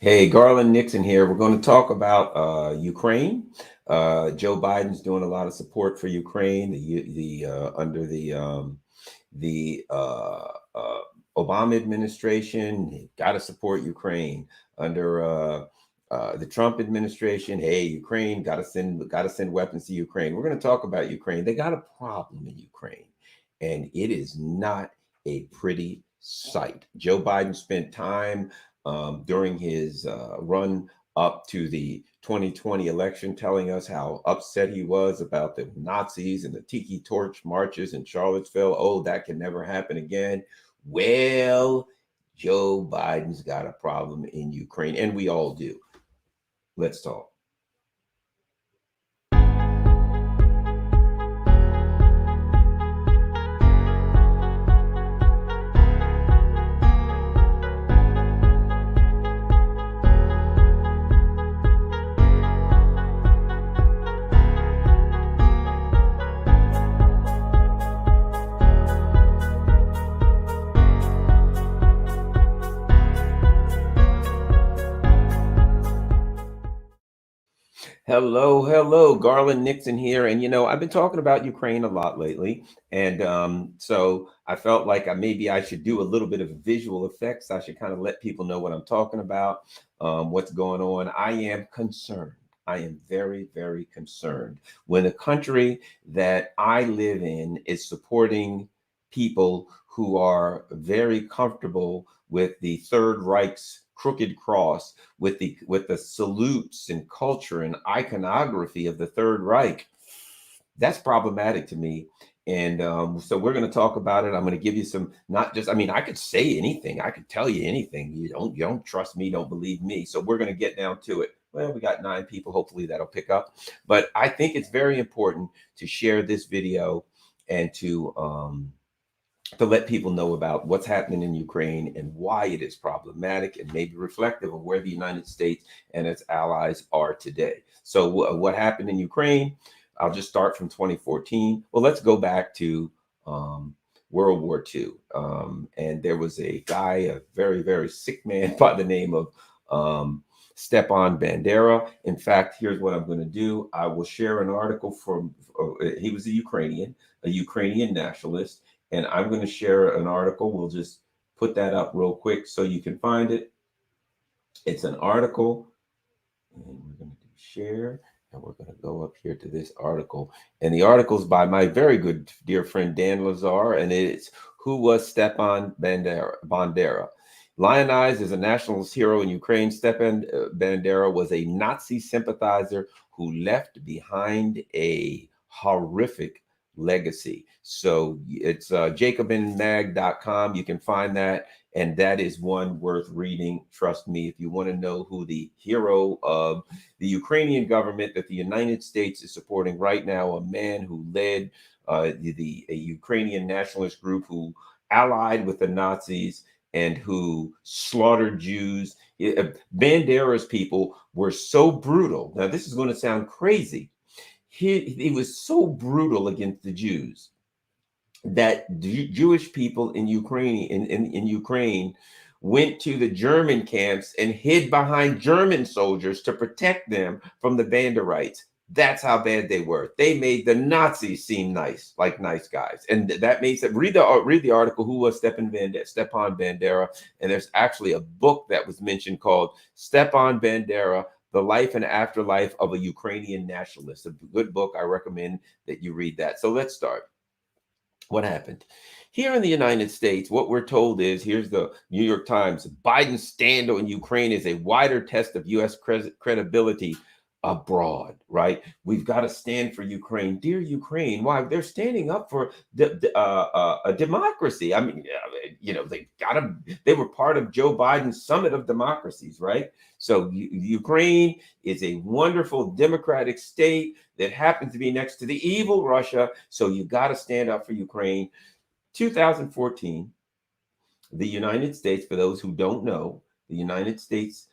Hey, Garland Nixon here. We're going to talk about Ukraine. Joe Biden's doing a lot of support for Ukraine. The under the Obama administration, got to support Ukraine. Under the Trump administration, hey, Ukraine got to send weapons to Ukraine. We're going to talk about Ukraine. They got a problem in Ukraine, and it is not a pretty sight. Joe Biden spent time during his run up to the 2020 election, telling us how upset he was about the Nazis and the Tiki Torch marches in Charlottesville. Oh, that can never happen again. Well, Joe Biden's got a problem in Ukraine, and we all do. Let's talk. Hello, hello, Garland Nixon here. And I've been talking about Ukraine a lot lately. And so I felt like maybe I should do a little bit of visual effects. I should kind of let people know what I'm talking about, what's going on. I am concerned. I am very, very concerned when a country that I live in is supporting people who are very comfortable with the Third Reich's crooked cross, with the salutes and culture and iconography of the Third Reich. That's problematic to me. And so we're going to talk about it. I'm going to give you some, not just, I mean, I could say anything. I could tell you anything. You don't trust me, don't believe me. So we're going to get down to it. Well, we got 9 people. Hopefully that'll pick up. But I think it's very important to share this video and to let people know about what's happening in Ukraine and why it is problematic and maybe reflective of where the United States and its allies are today. So, what happened in Ukraine? I'll just start from 2014. Well, let's go back to World War II. And there was a guy, a very, very sick man by the name of Stepan Bandera. In fact, here's what I'm going to do. I will share an article from, he was a Ukrainian nationalist, and I'm going to share an article. We'll just put that up real quick so you can find it. It's an article, and we're going to do share, and we're going to go up here to this article. And the article is by my very good dear friend Dan Lazar, and it's Who Was Stepan Bandera? Lionized as a nationalist hero in Ukraine, Stepan Bandera was a Nazi sympathizer who left behind a horrific legacy. So it's jacobinmag.com. You can find that. And that is one worth reading. Trust me, if you want to know who the hero of the Ukrainian government that the United States is supporting right now, a man who led a Ukrainian nationalist group who allied with the Nazis and who slaughtered Jews. Bandera's people were so brutal. Now, this is going to sound crazy. He was so brutal against the Jews that Jewish people in Ukraine went to the German camps and hid behind German soldiers to protect them from the Banderites. That's how bad they were. They made the Nazis seem nice, like nice guys, and that makes it. Read the article. Who was Stepan Bandera? And there's actually a book that was mentioned called Stepan Bandera: The Life and Afterlife of a Ukrainian Nationalist. A good book. I recommend that you read that. So let's start. What happened? Here in the United States, what we're told is, here's the New York Times: Biden's stand on Ukraine is a wider test of U.S. credibility abroad, right? We've got to stand for Ukraine. Dear Ukraine, why? They're standing up for a democracy. I mean, they were part of Joe Biden's summit of democracies, right? So Ukraine is a wonderful democratic state that happens to be next to the evil Russia. So you got to stand up for Ukraine. 2014, the United States, for those who don't know, the United States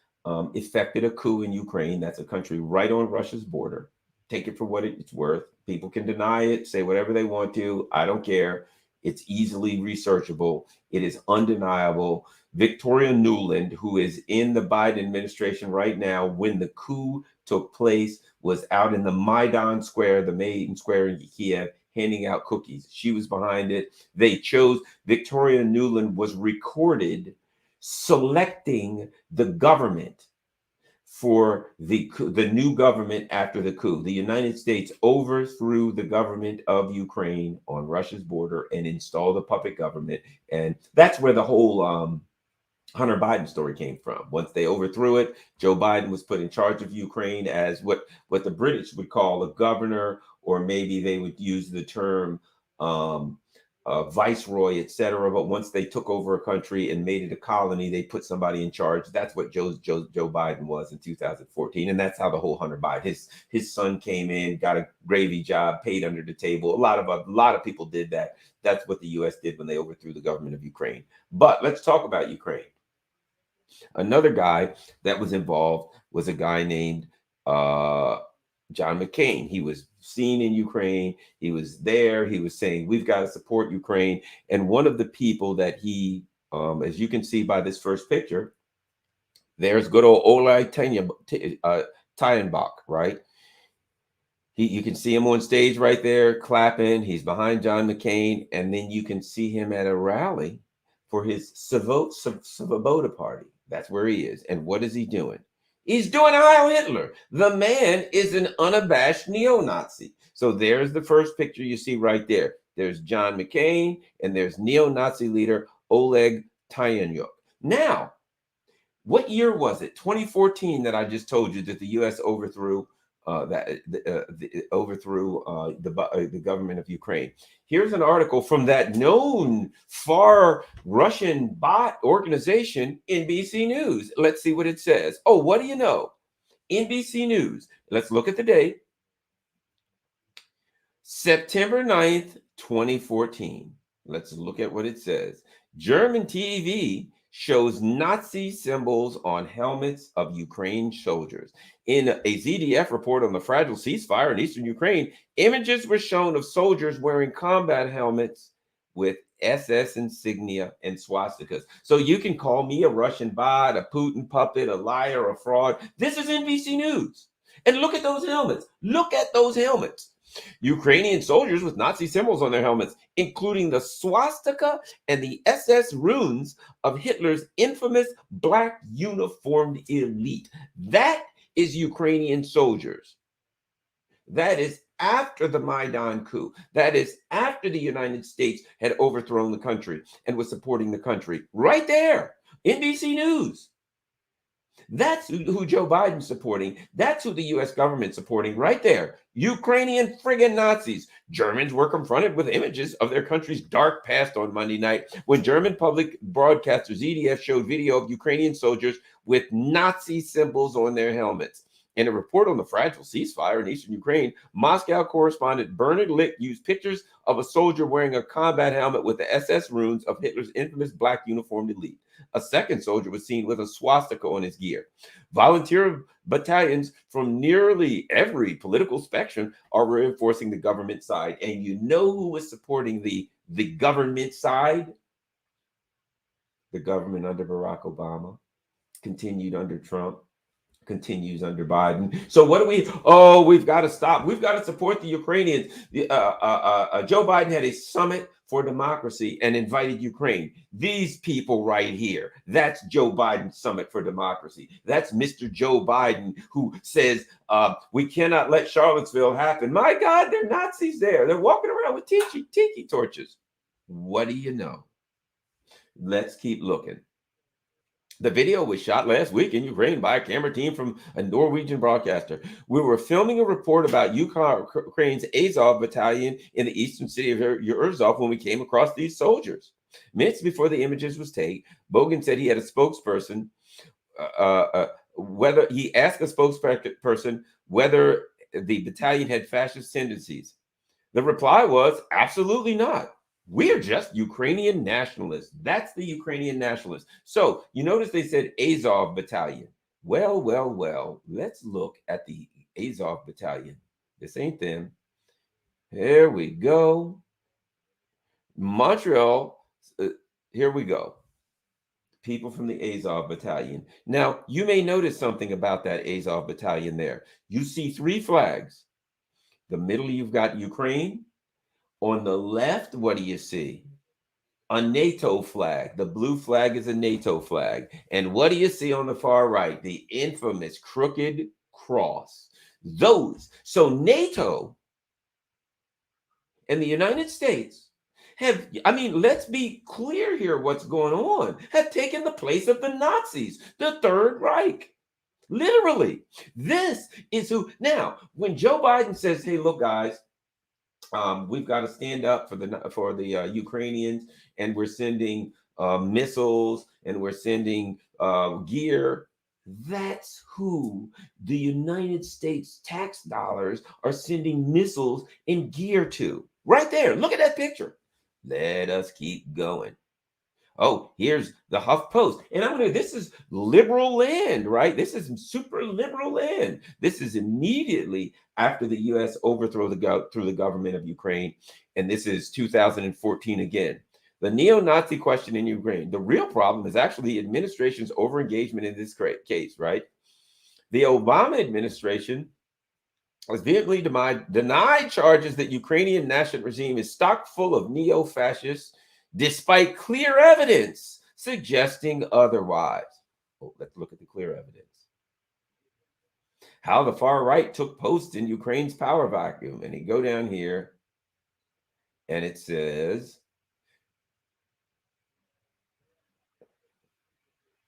effected a coup in Ukraine. That's a country right on Russia's border. Take it for what it's worth. People can deny it, say whatever they want to. I don't care. It's easily researchable. It is undeniable. Victoria Nuland, who is in the Biden administration right now, when the coup took place, was out in the Maidan Square, the main square in Kiev, handing out cookies. She was behind it. They chose Victoria Nuland was recorded selecting the government for the new government after the coup. The United States overthrew the government of Ukraine on Russia's border and installed a puppet government, and that's where the whole Hunter Biden story came from. Once they overthrew it, Joe Biden was put in charge of Ukraine as what the British would call a governor, or maybe they would use the term um, viceroy, etc. But once they took over a country and made it a colony, they put somebody in charge. That's what Joe Biden was in 2014, and that's how the whole Hunter Biden. His son came in, got a gravy job, paid under the table. A lot of people did that. That's what the U.S. did when they overthrew the government of Ukraine. But let's talk about Ukraine. Another guy that was involved was a guy named John McCain. He was seen in Ukraine. He was there. He was saying, we've got to support Ukraine. And one of the people that he, as you can see by this first picture, there's good old Oleg Tyenbach, right? You can see him on stage right there clapping. He's behind John McCain. And then you can see him at a rally for his Svoboda party. That's where he is. And what is he doing? He's doing Heil Hitler. The man is an unabashed neo-Nazi. So there's the first picture you see right there. There's John McCain and there's neo-Nazi leader Oleg Tyenbach. Now, what year was it? 2014 that I just told you that the U.S. overthrew the government of Ukraine. Here's an article from that known far Russian bot organization, NBC News. Let's see what it says. Oh, what do you know? NBC News. Let's look at the date. September 9th, 2014. Let's look at what it says. German TV shows Nazi symbols on helmets of Ukraine soldiers. In a ZDF report on the fragile ceasefire in eastern Ukraine, images were shown of soldiers wearing combat helmets with SS insignia and swastikas. So you can call me a Russian bot, a Putin puppet, a liar, a fraud. This is NBC News. And look at those helmets. Look at those helmets. Ukrainian soldiers with Nazi symbols on their helmets, including the swastika and the SS runes of Hitler's infamous black uniformed elite. That is Ukrainian soldiers. That is after the Maidan coup. That is after the United States had overthrown the country and was supporting the country. Right there, NBC News. That's who Joe Biden's supporting. That's who the U.S. government's supporting right there. Ukrainian friggin' Nazis. Germans were confronted with images of their country's dark past on Monday night when German public broadcaster ZDF showed video of Ukrainian soldiers with Nazi symbols on their helmets. In a report on the fragile ceasefire in eastern Ukraine, Moscow correspondent Bernard Lick used pictures of a soldier wearing a combat helmet with the SS runes of Hitler's infamous black uniformed elite. A second soldier was seen with a swastika on his gear. Volunteer battalions from nearly every political spectrum are reinforcing the government side. And you know who was supporting the government side? The government under Barack Obama, continued under Trump, continues under Biden. So what do we? Oh, we've got to stop. We've got to support the Ukrainians. Joe Biden had a summit for democracy and invited Ukraine. These people right here. That's Joe Biden's summit for democracy. That's Mr. Joe Biden who says we cannot let Charlottesville happen. My God, they're Nazis there. They're walking around with tiki torches. What do you know? Let's keep looking. The video was shot last week in Ukraine by a camera team from a Norwegian broadcaster. We were filming a report about Ukraine's Azov battalion in the eastern city of Uzov when we came across these soldiers. Minutes before the images was taken, Bogan said he had a spokesperson, whether he asked a spokesperson whether the battalion had fascist tendencies. The reply was absolutely not. We are just Ukrainian nationalists. That's the Ukrainian nationalists. So you notice they said Azov battalion. Well, let's look at the Azov battalion. This ain't them. Here we go. Montreal. Here we go. people from the Azov battalion. Now, you may notice something about that Azov battalion there. You see three flags. The middle, you've got Ukraine. On the left, what do you see? A NATO flag. The blue flag is a NATO flag. And what do you see on the far right? The infamous crooked cross. Those. So NATO and the United States have, I mean, let's be clear here what's going on, have taken the place of the Nazis, the Third Reich. Literally. This is who. Now, when Joe Biden says, hey, look, guys, we've got to stand up for the Ukrainians, and we're sending missiles, and we're sending gear. That's who the United States tax dollars are sending missiles and gear to. Right there. Look at that picture. Let us keep going. Oh, here's the Huff Post. And this is liberal land, right? This is super liberal land. This is immediately after the U.S. overthrew the government of Ukraine. And this is 2014 again. The neo-Nazi question in Ukraine. The real problem is actually the administration's overengagement in this case, right? The Obama administration has vehemently denied charges that Ukrainian national regime is stocked full of neo-fascists, despite clear evidence suggesting otherwise. Oh, let's look at the clear evidence. How the far right took post in Ukraine's power vacuum. And you go down here, and it says,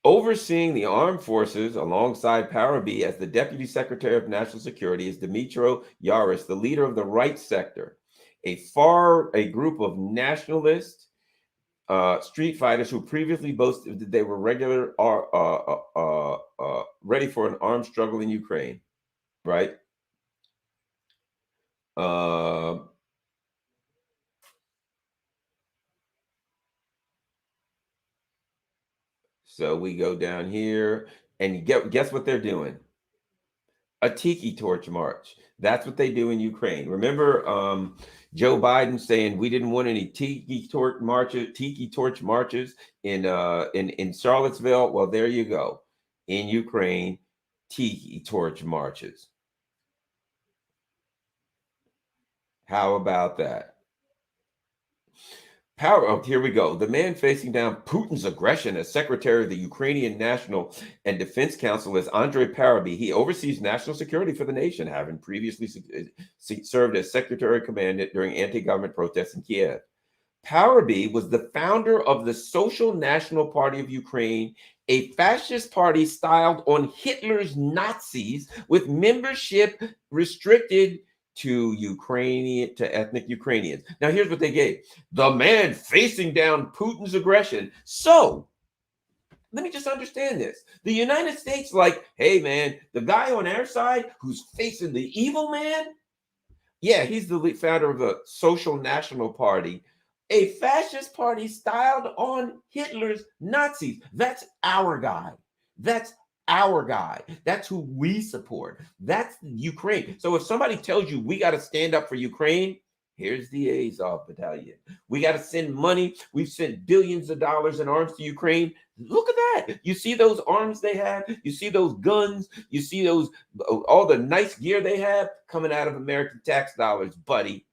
overseeing the armed forces alongside Parabi as the Deputy Secretary of National Security is Dmytro Yaris, the leader of the right sector, a group of nationalists, street fighters who previously boasted that they were ready for an armed struggle in Ukraine, right? So we go down here, and guess what they're doing? A tiki torch march. That's what they do in Ukraine. Remember Joe Biden saying we didn't want any tiki torch marches in Charlottesville? Well, there you go. In Ukraine, tiki torch marches. How about that? Here we go. The man facing down Putin's aggression as Secretary of the Ukrainian National and Defense Council is Andrei Parabi. He oversees national security for the nation, having previously served as Secretary Commandant during anti-government protests in Kiev. Parabi was the founder of the Social National Party of Ukraine, a fascist party styled on Hitler's Nazis with membership restricted to ethnic Ukrainians. Now, here's what they gave. The man facing down Putin's aggression. So, let me just understand this. The United States, like, hey, man, the guy on our side who's facing the evil man, yeah, he's the founder of the Social National Party, a fascist party styled on Hitler's Nazis. That's our guy. That's our guy. That's who we support. That's Ukraine. So if somebody tells you we got to stand up for Ukraine, here's the Azov battalion. We got to send money. We've sent billions of dollars in arms to Ukraine. Look at that. You see those arms they have? You see those guns? You see those, all the nice gear they have coming out of American tax dollars, buddy.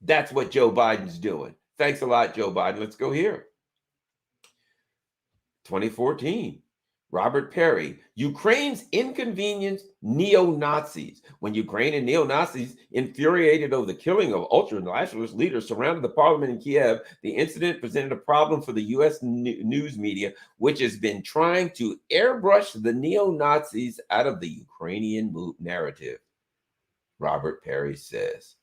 That's what Joe Biden's doing. Thanks a lot, Joe Biden. Let's go here. 2014. Robert Perry, Ukraine's inconvenienced neo-Nazis. When Ukraine and neo-Nazis, infuriated over the killing of ultra-nationalist leaders, surrounded the parliament in Kiev, the incident presented a problem for the U.S. news media, which has been trying to airbrush the neo-Nazis out of the Ukrainian narrative, Robert Perry says.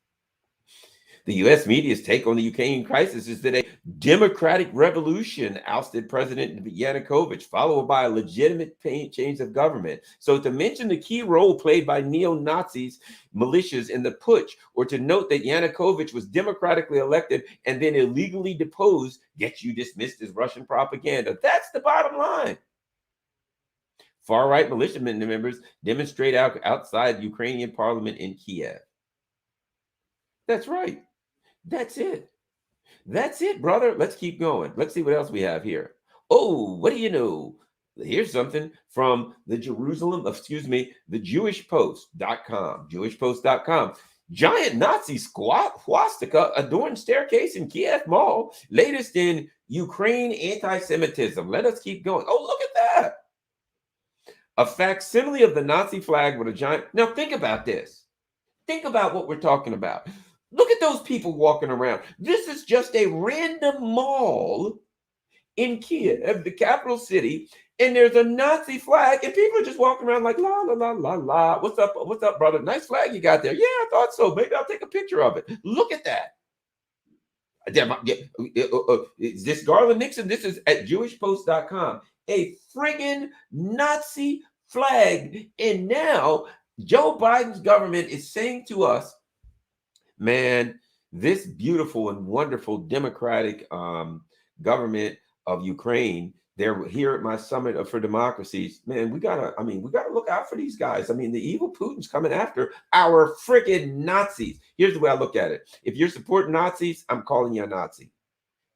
The U.S. media's take on the Ukrainian crisis is that a democratic revolution ousted President Yanukovych, followed by a legitimate change of government. So to mention the key role played by neo-Nazis militias in the putsch, or to note that Yanukovych was democratically elected and then illegally deposed, gets you dismissed as Russian propaganda. That's the bottom line. Far-right militiamen members demonstrate outside Ukrainian parliament in Kiev. That's right. That's it. That's it, brother. Let's keep going. Let's see what else we have here. Oh, what do you know? Here's something from the the JewishPost.com. JewishPost.com. Giant Nazi swastika adorned staircase in Kiev Mall. Latest in Ukraine anti-Semitism. Let us keep going. Oh, look at that. A facsimile of the Nazi flag with a giant. Now think about this. Think about what we're talking about. Look at those people walking around. This is just a random mall in Kiev, the capital city, and there's a Nazi flag, and people are just walking around like la la la la la. What's up? What's up, brother? Nice flag you got there. Yeah, I thought so. Maybe I'll take a picture of it. Look at that. Is this Garland Nixon? This is at JewishPost.com. A friggin' Nazi flag. And now Joe Biden's government is saying to us, man, this beautiful and wonderful democratic government of Ukraine, they're here at my summit for democracies. Man, we gotta look out for these guys. I mean, the evil Putin's coming after our freaking Nazis. Here's the way I look at it. If you're supporting Nazis, I'm calling you a Nazi.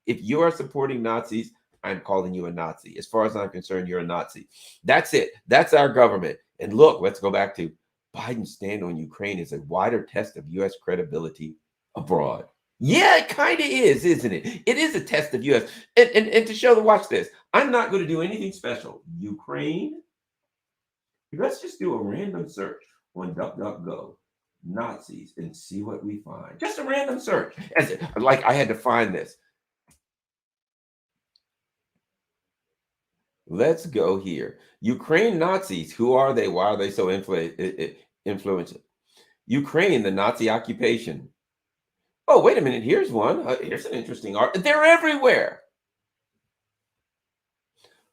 If you are supporting Nazis, I'm calling you a Nazi. As far as I'm concerned, you're a Nazi. That's it. That's our government. And look, let's go back to Biden's stand on Ukraine is a wider test of U.S. credibility abroad. Yeah, it kind of is, isn't it? It is a test of U.S. And to show watch this. I'm not going to do anything special. Ukraine. Let's just do a random search on DuckDuckGo, Nazis, and see what we find. Just a random search. Like I had to find this. Let's go here. Ukraine Nazis. Who are they? Why are they so influential? Ukraine, the Nazi occupation. Oh, wait a minute. Here's one. Here's an interesting art. They're everywhere.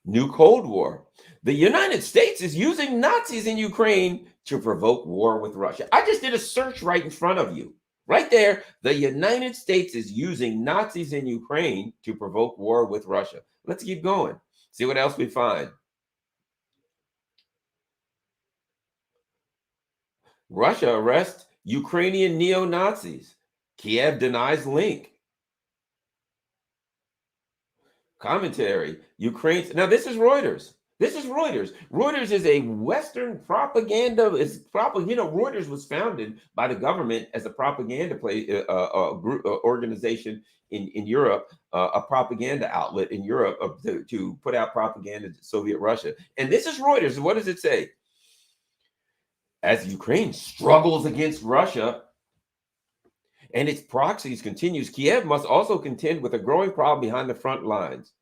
New Cold War. The United States is using Nazis in Ukraine to provoke war with Russia. I just did a search right in front of you. Right there. The United States is using Nazis in Ukraine to provoke war with Russia. Let's keep going. See what else we find. Russia arrests Ukrainian neo-Nazis. Kiev denies link. Commentary. Ukraine's. Now, this is Reuters. This is Reuters. Reuters is a Western propaganda. Reuters was founded by the government as a propaganda organization in Europe, a propaganda outlet in Europe to put out propaganda to Soviet Russia. And this is Reuters. What does it say? As Ukraine struggles against Russia and its proxies continues, Kiev must also contend with a growing problem behind the front lines.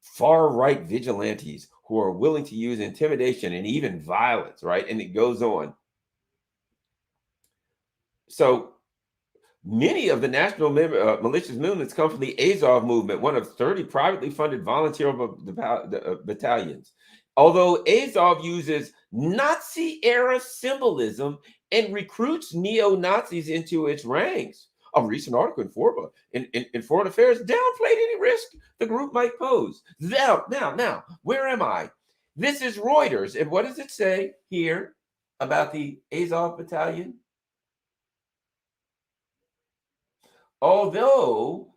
Far-right vigilantes who are willing to use intimidation and even violence, right? And it goes on. So many of the national militias movements come from the Azov movement, one of 30 privately funded volunteer battalions. Although Azov uses Nazi-era symbolism and recruits neo-Nazis into its ranks. A recent article in Foreign Affairs downplayed any risk the group might pose. Now, where am I? This is Reuters. And what does it say here about the Azov battalion? Although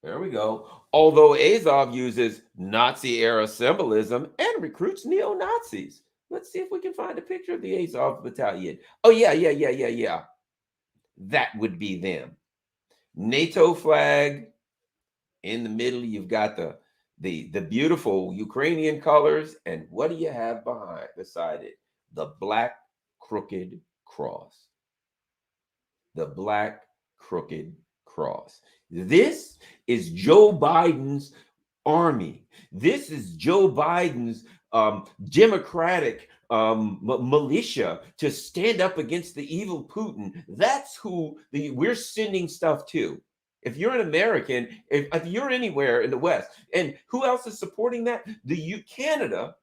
Azov uses Nazi-era symbolism and recruits neo-Nazis. Let's see if we can find a picture of the Azov battalion. Oh, yeah. That would be them. NATO flag. In the middle, you've got the beautiful Ukrainian colors. And what do you have beside it? The black crooked cross. The black crooked cross. This is Joe Biden's army. This is Joe Biden's democratic militia to stand up against the evil Putin. That's who we're sending stuff to. If you're an American, if you're anywhere in the West, and who else is supporting that? Canada.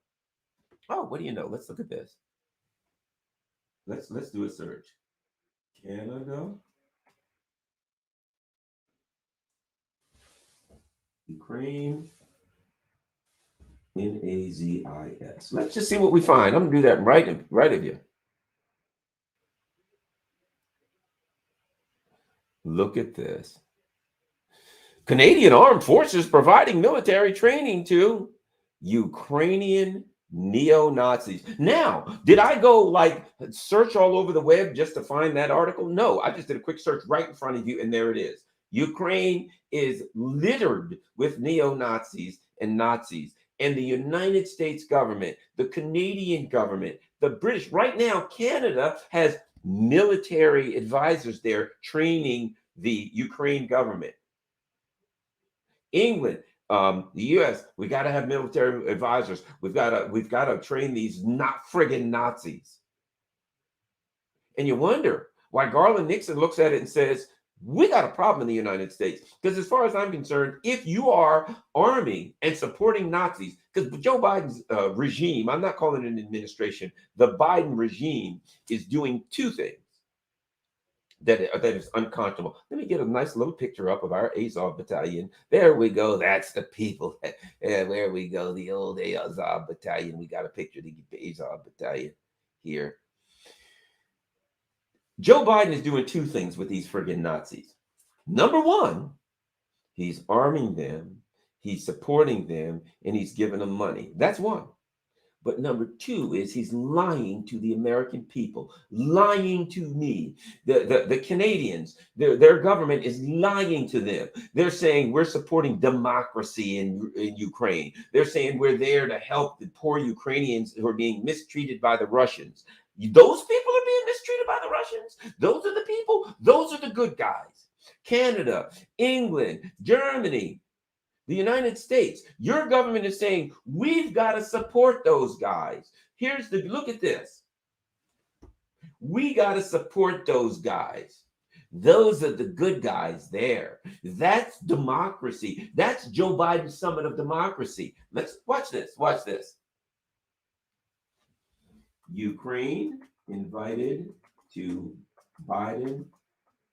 Oh, what do you know? Let's look at this. Let's do a search. Canada. Ukraine. Nazis. Let's just see what we find. I'm gonna do that right of you. Look at this. Canadian Armed Forces providing military training to Ukrainian neo-Nazis. Now, did I go like search all over the web just to find that article? No, I just did a quick search right in front of you, and there it is. Ukraine is littered with neo-Nazis and Nazis. And the United States government, the Canadian government, the British, right now, Canada has military advisors there training the Ukraine government. England, the U.S. We got to have military advisors. We've got to train these not friggin' Nazis. And you wonder why Garland Nixon looks at it and says, "We got a problem in the United States." Because as far as I'm concerned, if you are arming and supporting Nazis, because Joe Biden's regime, I'm not calling it an administration, the Biden regime is doing two things that is unconscionable. Let me get a nice little picture up of our Azov battalion. There we go. That's the people. There we go. The old Azov battalion. We got a picture of the Azov battalion here. Joe Biden is doing two things with these friggin' Nazis. Number one, he's arming them, he's supporting them, and he's giving them money. That's one. But number two is he's lying to the American people, lying to me. The Canadians, their government is lying to them. They're saying we're supporting democracy in Ukraine. They're saying we're there to help the poor Ukrainians who are being mistreated by the Russians. Those people are being mistreated by the Russians. Those are the people. Those are the good guys. Canada, England, Germany, the United States, your government is saying we've got to support those guys. Look at this. We got to support those guys. Those are the good guys there. That's democracy. That's Joe Biden's summit of democracy. Let's watch this. Watch this. Ukraine invited to Biden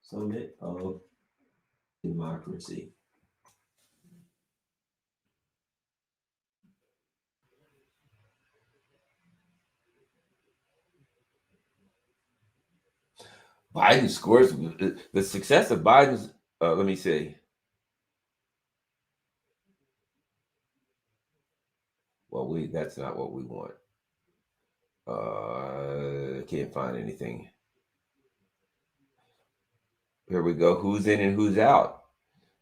summit of democracy. Biden scores the success of Biden's. Let me see. Well, that's not what we want. Can't find anything. Here we go. Who's in and who's out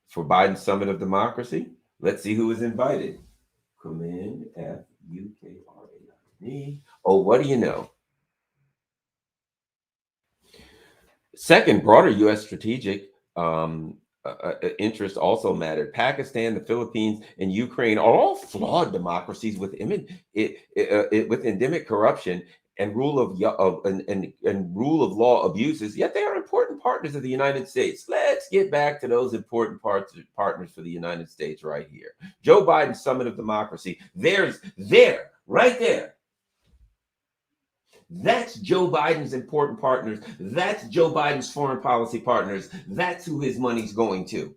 for Biden's summit of democracy? Let's see who is invited. Command Fukrane. Oh, what do you know? Second, broader U.S. strategic interest also mattered. Pakistan, the Philippines, and Ukraine are all flawed democracies with endemic corruption and rule of law abuses. Yet they are important partners of the United States. Let's get back to those important partners for the United States right here. Joe Biden's summit of democracy. Right there. That's Joe Biden's important partners. That's Joe Biden's foreign policy partners. That's who his money's going to.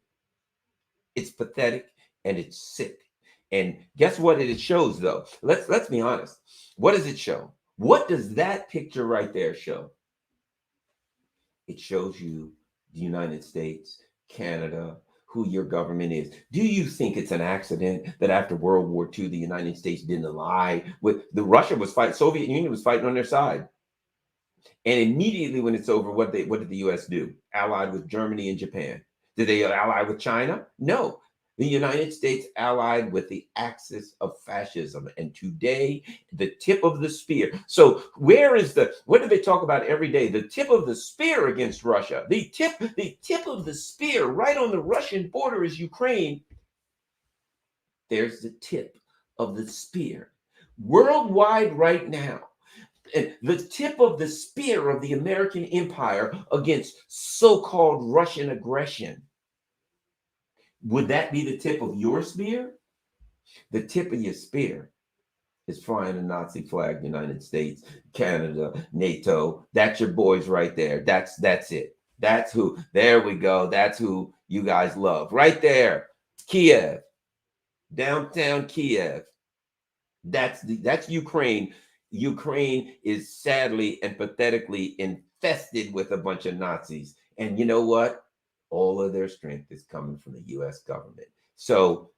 It's pathetic and it's sick. And guess what it shows, though? Let's be honest. What does it show? What does that picture right there show? It shows you the United States, Canada, who your government is. Do you think it's an accident that after World War II, the United States didn't ally with Russia was fighting, Soviet Union was fighting on their side. And immediately when it's over, what did the US do? Allied with Germany and Japan. Did they ally with China? No. The United States allied with the axis of fascism. And today, the tip of the spear. So what do they talk about every day? The tip of the spear against Russia. The tip of the spear right on the Russian border is Ukraine. There's the tip of the spear. Worldwide right now, the tip of the spear of the American empire against so-called Russian aggression. Would that be the tip of your spear? The tip of your spear is flying a Nazi flag, United States, Canada, NATO. That's your boys right there. That's it. That's who. There we go. That's who you guys love. Right there. Kiev. Downtown Kiev. That's Ukraine. Ukraine is sadly and pathetically infested with a bunch of Nazis. And you know what? All of their strength is coming from the US government. So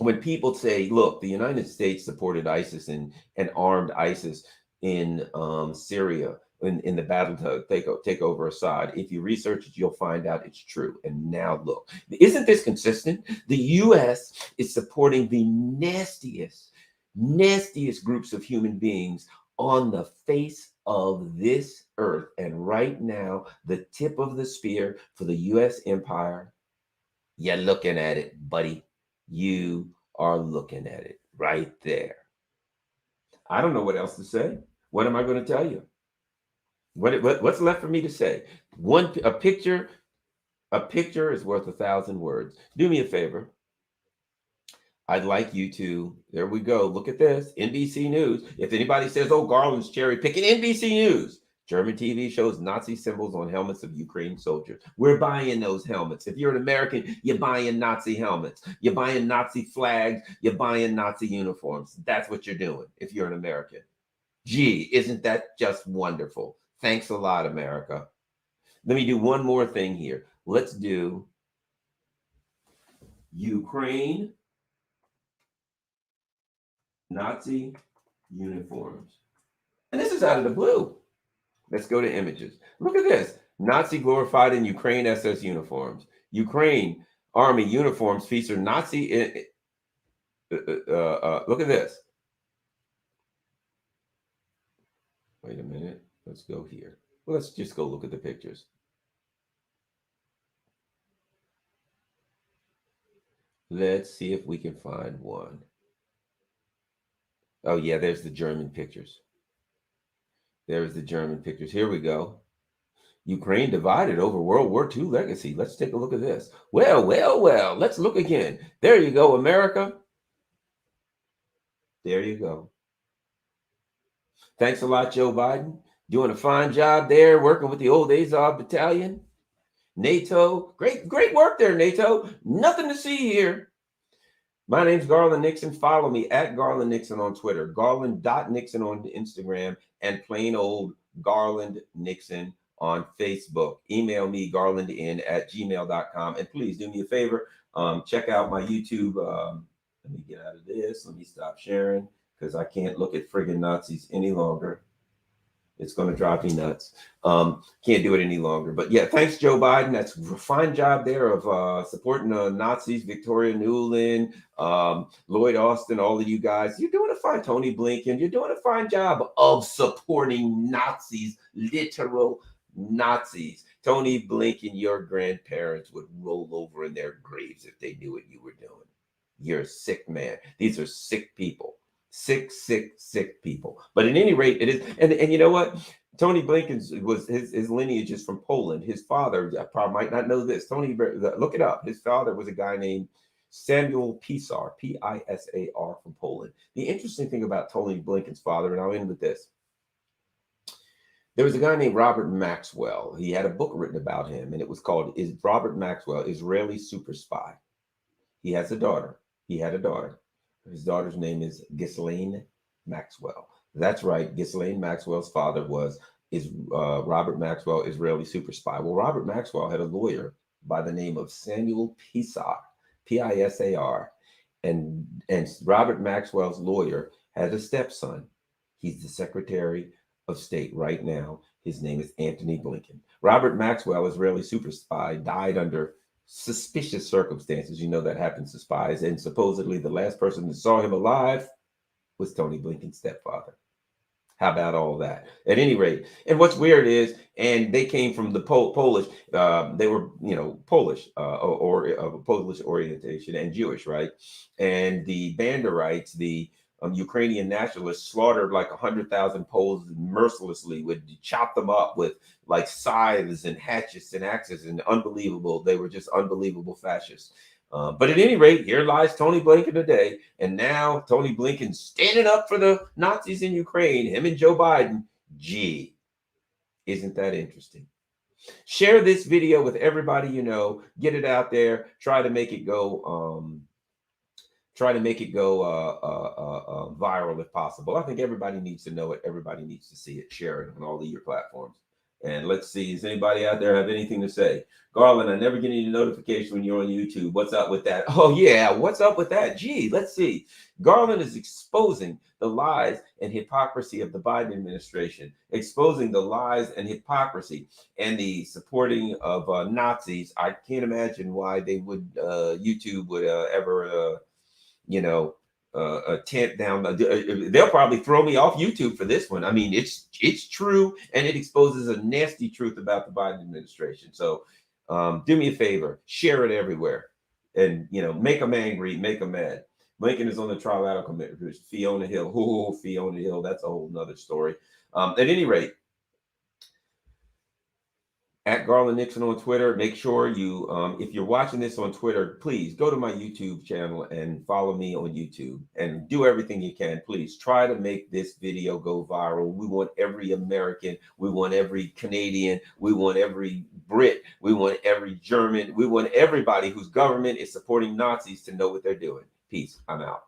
when people say, look, the United States supported ISIS and armed ISIS in Syria in the battle to take over Assad, if you research it, you'll find out it's true. And now look, isn't this consistent? The U.S. is supporting the nastiest groups of human beings on the face of this earth. And right now, the tip of the spear for the U.S. empire, you're looking at it, buddy. You are looking at it right there. I don't know what else to say. What am I going to tell you? What's left for me to say? A picture is worth 1,000 words. Do me a favor. I'd like you to, there we go. Look at this. NBC News. If anybody says, oh, Garland's cherry picking, NBC News. German TV shows Nazi symbols on helmets of Ukraine soldiers. We're buying those helmets. If you're an American, you're buying Nazi helmets. You're buying Nazi flags. You're buying Nazi uniforms. That's what you're doing if you're an American. Gee, isn't that just wonderful? Thanks a lot, America. Let me do one more thing here. Let's do Ukraine Nazi uniforms. And this is out of the blue. Let's go to images. Look at this. Nazi glorified in Ukraine SS uniforms. Ukraine Army uniforms feature Nazi. Look at this. Wait a minute. Let's go here. Well, let's just go look at the pictures. Let's see if we can find one. Oh, yeah, there's the German pictures. There's the German pictures. Here we go. Ukraine divided over World War II legacy. Let's take a look at this. Well, let's look again. There you go, America. There you go. Thanks a lot, Joe Biden. Doing a fine job there, working with the old Azov Battalion. NATO, great work there, NATO. Nothing to see here. My name's Garland Nixon. Follow me at Garland Nixon on Twitter, Garland.Nixon on Instagram, and plain old Garland Nixon on Facebook. Email me, garlandin@gmail.com. And please do me a favor, check out my YouTube. Let me get out of this. Let me stop sharing because I can't look at friggin' Nazis any longer. It's going to drive me nuts. Can't do it any longer. But yeah, thanks, Joe Biden. That's a fine job there of supporting Nazis, Victoria Nuland, Lloyd Austin, all of you guys. You're doing a fine, Tony Blinken. You're doing a fine job of supporting Nazis, literal Nazis. Tony Blinken, your grandparents would roll over in their graves if they knew what you were doing. You're a sick man. These are sick people. Sick people. But at any rate, it is, and you know what? Tony Blinken's was his lineage is from Poland. His father, I probably might not know this. Tony, look it up. His father was a guy named Samuel Pisar, Pisar from Poland. The interesting thing about Tony Blinken's father, and I'll end with this. There was a guy named Robert Maxwell. He had a book written about him, and it was called "Is Robert Maxwell, Israeli Super Spy?" He has a daughter. He had a daughter. His daughter's name is Ghislaine Maxwell. That's right. Ghislaine Maxwell's father is Robert Maxwell, Israeli super spy. Well, Robert Maxwell had a lawyer by the name of Samuel Pisar, Pisar, and Robert Maxwell's lawyer had a stepson. He's the Secretary of State right now. His name is Anthony Blinken. Robert Maxwell, Israeli super spy, died under suspicious circumstances. You know that happens to spies. And supposedly the last person that saw him alive was Tony Blinken's stepfather. How about all that? At any rate, and what's weird is, and they came from the Polish, they were, Polish or of Polish orientation and Jewish, right? And the Banderites, the Ukrainian nationalists slaughtered like 100,000 Poles mercilessly, would chop them up with like scythes and hatchets and axes, and unbelievable. They were just unbelievable fascists. But at any rate, here lies Tony Blinken today. And now Tony Blinken standing up for the Nazis in Ukraine, him and Joe Biden. Gee, isn't that interesting? Share this video with everybody you know. Get it out there. Try to make it go viral if possible. I think everybody needs to know it. Everybody needs to see it. Share it on all of your platforms. And let's see, does anybody out there have anything to say? Garland, I never get any notification when you're on YouTube. What's up with that? Oh, yeah. What's up with that? Gee, let's see. Garland is exposing the lies and hypocrisy of the Biden administration, exposing the lies and hypocrisy and the supporting of Nazis. I can't imagine why they would, YouTube would ever, you know, attempt down. They'll probably throw me off YouTube for this one. I mean, it's true, and it exposes a nasty truth about the Biden administration. So, do me a favor, share it everywhere, and make them angry, make them mad. Lincoln is on the trilateral committee. Fiona Hill, oh, Fiona Hill, that's a whole nother story. At any rate, at Garland Nixon on Twitter. Make sure you, if you're watching this on Twitter, please go to my YouTube channel and follow me on YouTube and do everything you can. Please try to make this video go viral. We want every American, we want every Canadian, we want every Brit, we want every German, we want everybody whose government is supporting Nazis to know what they're doing. Peace. I'm out.